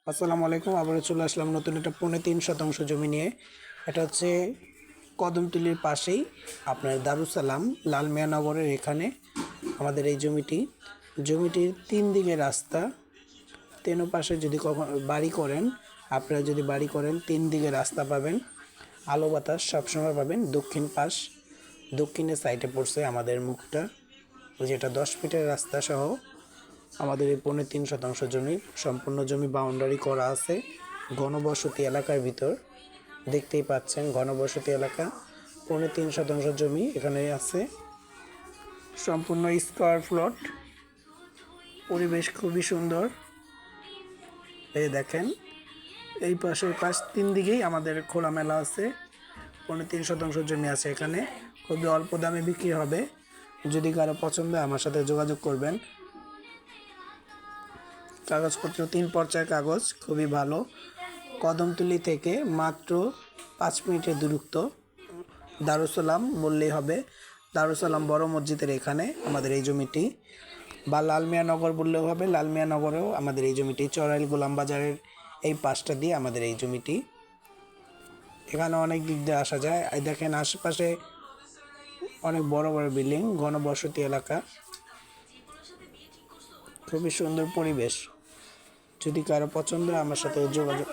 আসসালামু আলাইকুম। আবারও চলে আসলাম নতুন একটা ৩.৫% জমি নিয়ে। এটা হচ্ছে কদমতলির পাশেই আপনার দারুসালাম লালমিয়া নগরের এখানে আমাদের এই জমিটির ৩ দিকে রাস্তা। তেনো পাশে যদি বাড়ি করেন, আপনারা যদি বাড়ি করেন ৩ দিকে রাস্তা পাবেন, আলো বাতাস সবসময় পাবেন। দক্ষিণের সাইডে পড়ছে আমাদের মুখটা, যেটা 10 ফিটের রাস্তা সহ আমাদের এই ৩.৫% জমি। সম্পূর্ণ জমি বাউন্ডারি করা আছে ঘনবসতি এলাকার ভিতর। দেখতেই পাচ্ছেন ঘনবসতি এলাকা, ৩.৫% জমি এখানে আছে। সম্পূর্ণ স্কয়ার প্লট, পরিবেশ খুবই সুন্দর। এই দেখেন, এই পাশ 3 দিকেই আমাদের খোলামেলা আছে। ৩.৫% জমি আছে এখানে, খুবই অল্প দামে বিক্রি হবে। যদি কারো পছন্দ হয় আমার সাথে যোগাযোগ করবেন। কাগজপত্র 3 পর্চার কাগজ, খুবই ভালো। কদমতলি থেকে মাত্র 5 মিনিটের দূরত্ব। দারুসালাম বললেই হবে, দারুসালাম বড় মসজিদের এখানে আমাদের এই জমিটি। বা লালমিয়া নগর বললেও হবে, লালমিয়া নগরেও আমাদের এই জমিটি। চড়াইল গোলাম বাজারের এই পাশটা দিয়ে আমাদের এই জমিটি। এখানে অনেক দিক দিয়ে আসা যায়। এই দেখেন আশেপাশে অনেক বড় বড় বিল্ডিং, ঘনবসতি এলাকা, খুবই সুন্দর পরিবেশ। যদি কারো পছন্দ হয় আমার সাথে যোগাযোগ